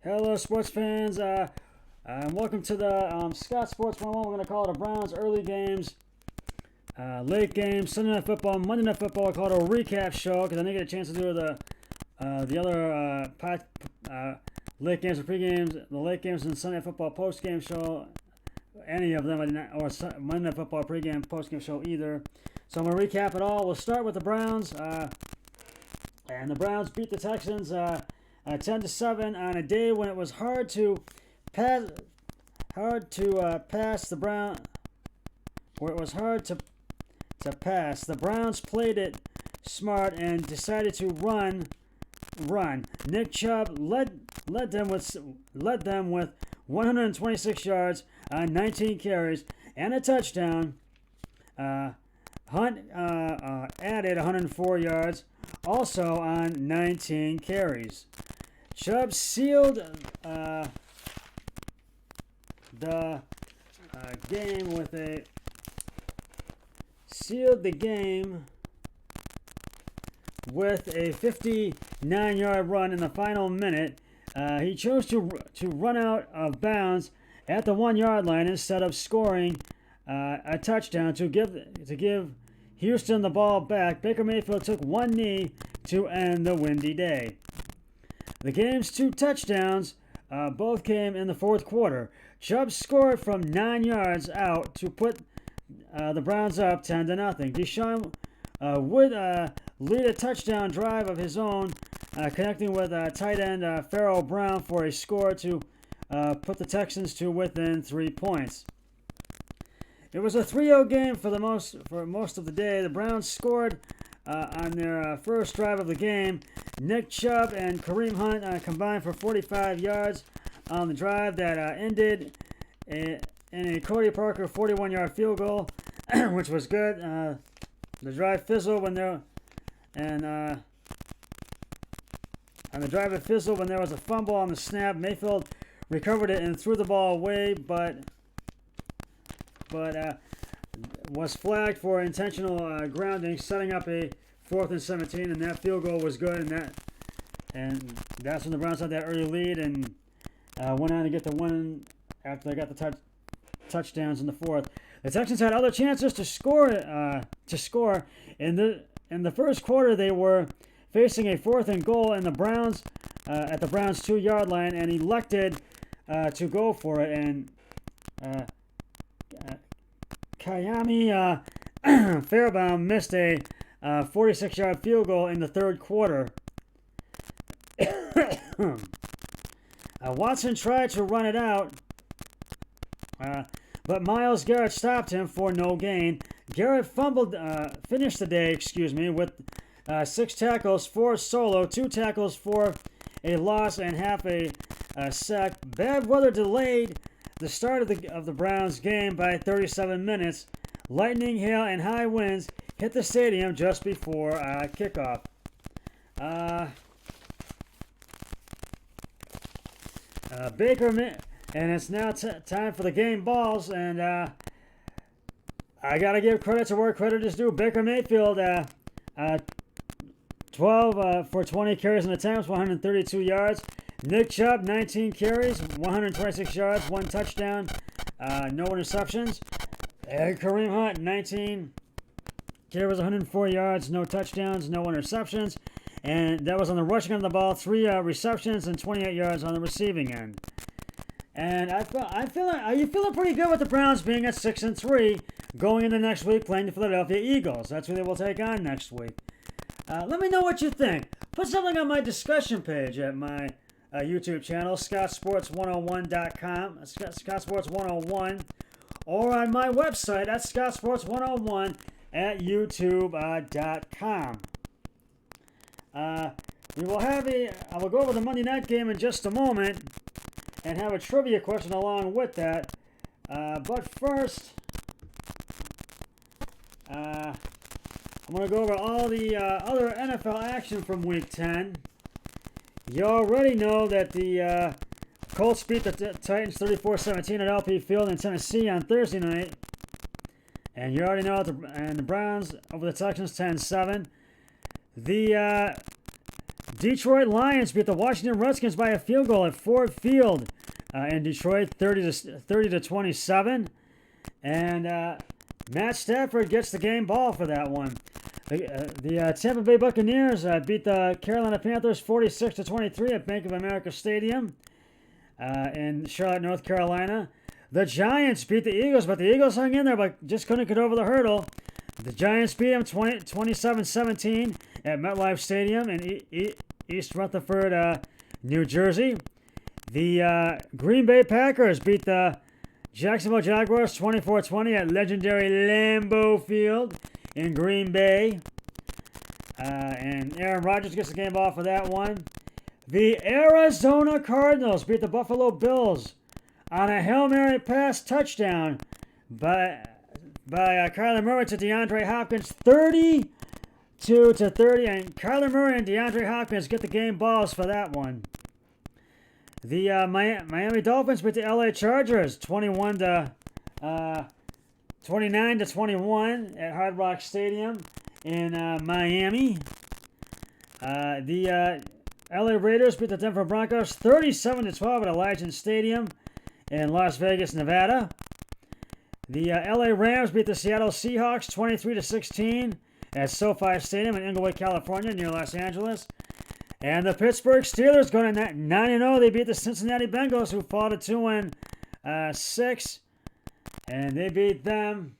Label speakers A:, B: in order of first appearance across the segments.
A: Hello, sports fans. Welcome to the Scott Sports 101. We're going to call it a Browns early games, late games, Sunday Night Football, Monday Night Football. I call it a recap show because I didn't get a chance to do the other late games or pre-games, the late games and Sunday Night Football post-game show. Any of them I did not, or Monday Night Football pre-game, post-game show either. So I'm going to recap it all. We'll start with the Browns. And the Browns beat the Texans 10-7 on a day when it was hard to pass the Browns. Where it was hard to pass, the Browns played it smart and decided to run. Nick Chubb led them with 126 yards on 19 carries and a touchdown. Hunt added 104 yards, also on 19 carries. Chubb sealed the game with a 59-yard run in the final minute. He chose to run out of bounds at the 1-yard line instead of scoring a touchdown to give Houston the ball back. Baker Mayfield took one knee to end the windy day. The game's two touchdowns both came in the fourth quarter. Chubb scored from 9 yards out to put the Browns up 10-0. Deshaun would lead a touchdown drive of his own, connecting with tight end Pharaoh Brown for a score to put the Texans to within 3 points. It was a 3-0 game for most of the day. The Browns scored on their first drive of the game. Nick Chubb and Kareem Hunt combined for 45 yards on the drive that ended in a Cody Parker 41-yard field goal, which was good. The drive fizzled when there was a fumble on the snap. Mayfield recovered it and threw the ball away, but was flagged for intentional grounding, setting up a 4th and 17, and that field goal was good, and that's when the Browns had that early lead and went on to get the win after they got the touchdowns in the fourth. The Texans had other chances to score. In the first quarter, they were facing a 4th and goal in the Browns at the Browns 2-yard line, and elected to go for it. And Kayami Fairbairn missed a 46-yard field goal in the third quarter. Watson tried to run it out, but Myles Garrett stopped him for no gain. Garrett finished the day, with 6 tackles, 4 solo, 2 tackles for a loss, and half a sack. Bad weather delayed the start of the Browns game by 37 minutes. Lightning, hail, and high winds hit the stadium just before kickoff. And it's now time for the game balls, and I gotta give credit to where credit is due. Baker Mayfield, 12 for 20 carries and attempts, 132 yards. Nick Chubb, 19 carries, 126 yards, 1 touchdown, no interceptions. And Kareem Hunt, 19 carries, 104 yards, no touchdowns, no interceptions. And that was on the rushing end of the ball, 3 receptions and 28 yards on the receiving end. And are you feeling pretty good with the Browns being at 6-3, going into next week playing the Philadelphia Eagles? That's who they will take on next week. Let me know what you think. Put something on my discussion page at my YouTube channel, ScottSports101.com, ScottSports101, or on my website at ScottSports101 at YouTube.com. I will go over the Monday night game in just a moment and have a trivia question along with that. But first, I'm going to go over all the other NFL action from Week 10. You already know that the Colts beat the Titans 34-17 at LP Field in Tennessee on Thursday night. And you already know the Browns over the Texans 10-7. The Detroit Lions beat the Washington Redskins by a field goal at Ford Field in Detroit, 30-27. And Matt Stafford gets the game ball for that one. The Tampa Bay Buccaneers beat the Carolina Panthers 46-23 at Bank of America Stadium in Charlotte, North Carolina. The Giants beat the Eagles, but the Eagles hung in there but just couldn't get over the hurdle. The Giants beat them 27-17 at MetLife Stadium in East Rutherford, New Jersey. The Green Bay Packers beat the Jacksonville Jaguars 24-20 at legendary Lambeau Field in Green Bay. And Aaron Rodgers gets the game ball for that one. The Arizona Cardinals beat the Buffalo Bills on a Hail Mary pass touchdown by Kyler Murray to DeAndre Hopkins, 32-30. And Kyler Murray and DeAndre Hopkins get the game balls for that one. The Miami Dolphins beat the LA Chargers 29-21 at Hard Rock Stadium in Miami. The LA Raiders beat the Denver Broncos 37-12 at Allegiant Stadium in Las Vegas, Nevada. The LA Rams beat the Seattle Seahawks 23-16 at SoFi Stadium in Inglewood, California, near Los Angeles. And the Pittsburgh Steelers go to 9-0. They beat the Cincinnati Bengals, who fall to 2-6. And they beat them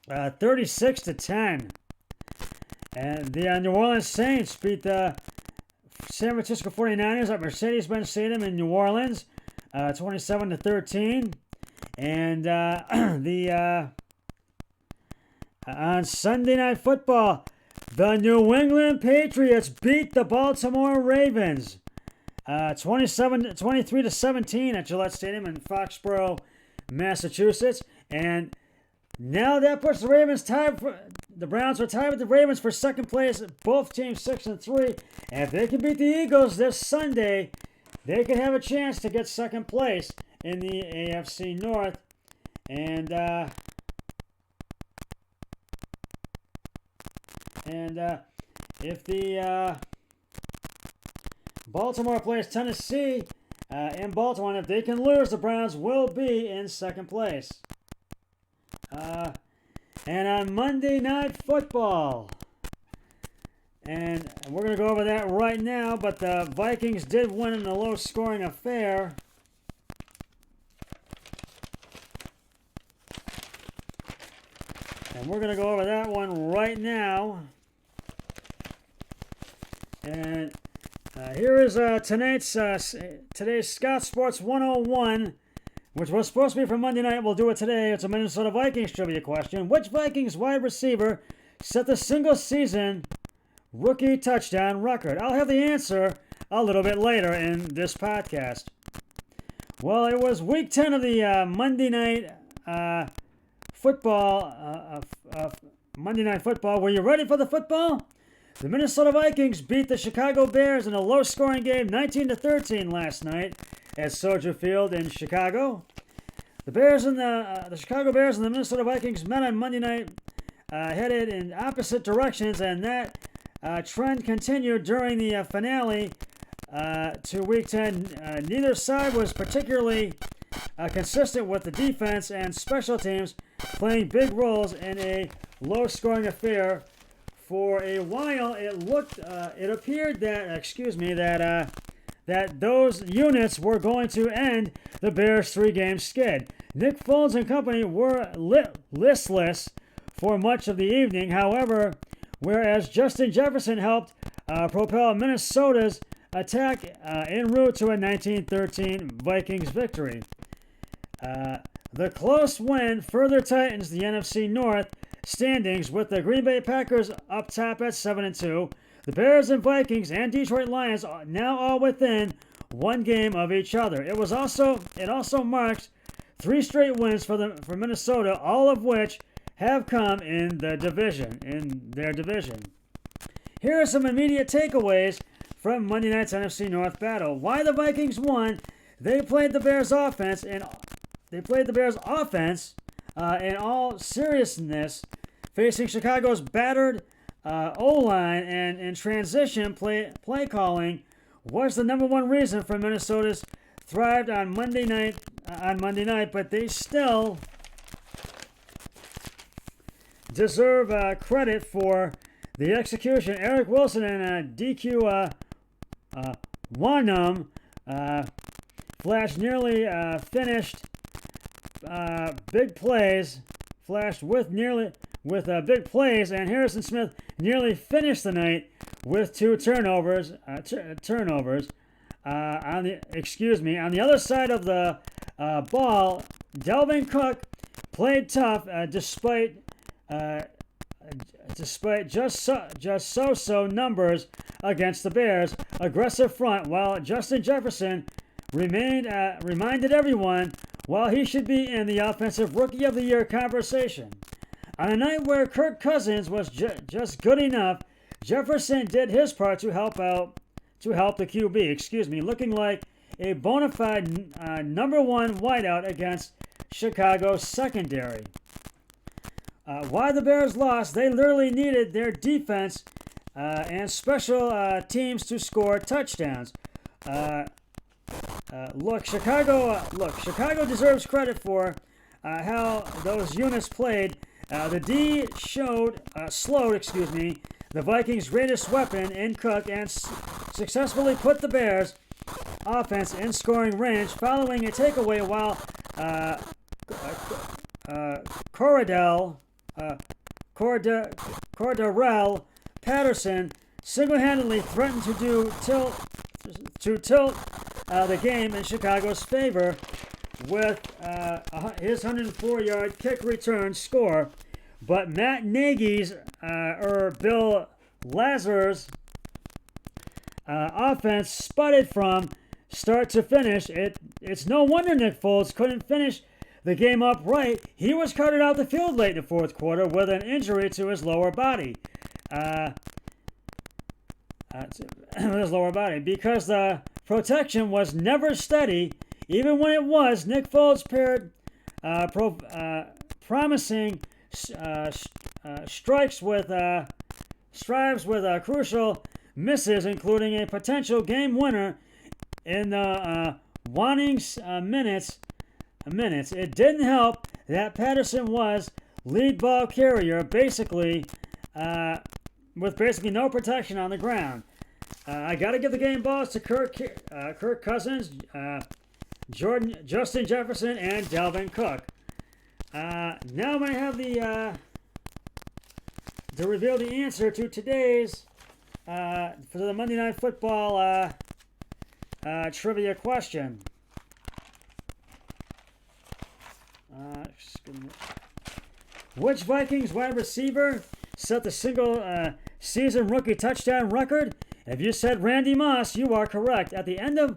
A: 36-10. And the New Orleans Saints beat the San Francisco 49ers at Mercedes-Benz Stadium in New Orleans 27-13. And on Sunday Night Football, the New England Patriots beat the Baltimore Ravens 23-17 at Gillette Stadium in Foxborough, Massachusetts. And now that puts the Ravens tied for the Browns are tied with the Ravens for second place. Both teams 6-3. And if they can beat the Eagles this Sunday, they could have a chance to get second place in the AFC North. And if the Baltimore plays Tennessee in Baltimore, and if they can lose, the Browns will be in second place. And on Monday Night Football, and we're going to go over that right now, but the Vikings did win in a low-scoring affair. And we're going to go over that one right now. And here is today's Scott Sports 101, which was supposed to be for Monday night. We'll do it today. It's a Minnesota Vikings trivia question. Which Vikings wide receiver set the single-season rookie touchdown record? I'll have the answer a little bit later in this podcast. Well, it was Week 10 of the Monday Night Football. Monday Night Football. Were you ready for the football? The Minnesota Vikings beat the Chicago Bears in a low-scoring game, 19-13 last night at Soldier Field in Chicago. The Chicago Bears and the Minnesota Vikings met on Monday night, headed in opposite directions, and that trend continued during the finale to Week 10. Neither side was particularly consistent with the defense and special teams playing big roles in a low-scoring affair. For a while, it appeared that those units were going to end the Bears' three-game skid. Nick Foles and company were listless for much of the evening. However, whereas Justin Jefferson helped propel Minnesota's attack en route to a 19-13 Vikings victory. The close win further tightens the NFC North standings, with the Green Bay Packers up top at 7-2. The Bears and Vikings and Detroit Lions are now all within one game of each other. It also marks 3 straight wins for Minnesota, all of which have come in their division. Here are some immediate takeaways from Monday night's NFC North battle. Why the Vikings won? They played the Bears offense, in all seriousness, facing Chicago's battered O-line and transition play calling was the number one reason for Minnesota's thrived on Monday night. But they still deserve credit for the execution. Eric Wilson and DQ Wanum flashed nearly finished big plays. Flashed with big plays, and Harrison Smith nearly finished the night with two turnovers. On the other side of the ball, Dalvin Cook played tough despite just so numbers against the Bears' aggressive front, while Justin Jefferson reminded everyone while he should be in the Offensive Rookie of the Year conversation. On a night where Kirk Cousins was just good enough, Jefferson did his part to help the QB, looking like a bona fide number one wideout against Chicago's secondary. Why the Bears lost, they literally needed their defense and special teams to score touchdowns. Chicago deserves credit for how those units played. The D slowed the Vikings' greatest weapon in Cook and successfully put the Bears' offense in scoring range following a takeaway while Cordarrelle Patterson single-handedly threatened to tilt the game in Chicago's favor with his 104-yard kick return score, but Matt Nagy's Bill Lazor's offense sputtered from start to finish. It's no wonder Nick Foles couldn't finish the game up right. He was carted out the field late in the fourth quarter with an injury to his lower body. Because the protection was never steady. Even when it was, Nick Foles paired promising strives with crucial misses, including a potential game winner in the waning minutes. It didn't help that Patterson was lead ball carrier, with basically no protection on the ground. I got to give the game balls to Kirk Cousins, Justin Jefferson, and Dalvin Cook. Now I'm going to have to reveal the answer to today's for the Monday Night Football trivia question. Which Vikings wide receiver set the single season rookie touchdown record? If you said Randy Moss, you are correct. At the end of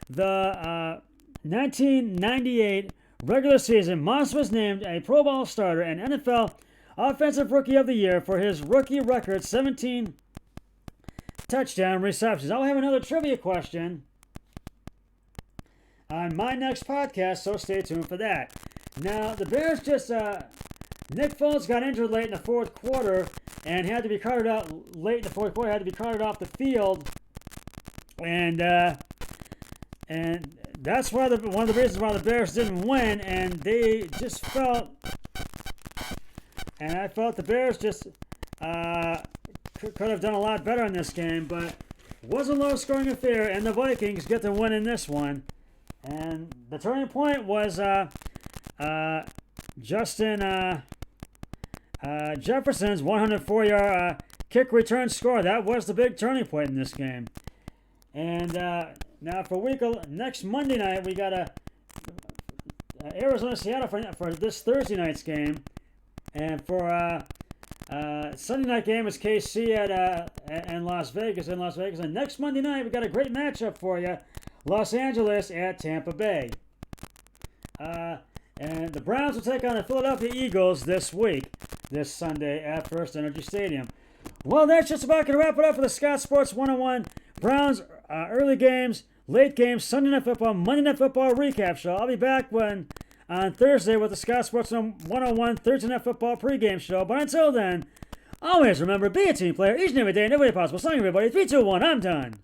A: the 1998 regular season, Moss was named a Pro Bowl starter and NFL Offensive Rookie of the Year for his rookie record 17 touchdown receptions. I'll have another trivia question on my next podcast, so stay tuned for that. Now, the Bears Nick Foles got injured late in the fourth quarter and had to be carted out off the field, and that's why one of the reasons why the Bears didn't win, and they just felt, and I felt the Bears just could have done a lot better in this game, but it was a low-scoring affair, and the Vikings get the win in this one. And the turning point was Justin Jefferson's 104-yard kick return score. That was the big turning point in this game. And now for next Monday night, we got Arizona-Seattle for this Thursday night's game. And for Sunday night game is KC in Las Vegas. And next Monday night, we got a great matchup for you. Los Angeles at Tampa Bay. And the Browns will take on the Philadelphia Eagles this Sunday at First Energy Stadium. Well, that's just about going to wrap it up for the Scott Sports 101 Browns early games, late games, Sunday Night Football, Monday Night Football recap show. I'll be back on Thursday with the Scott Sports 101 Thursday Night Football pregame show. But until then, Always remember, be a team player each and every day and every way possible. Signing everybody. 3, 2, 1. I'm done.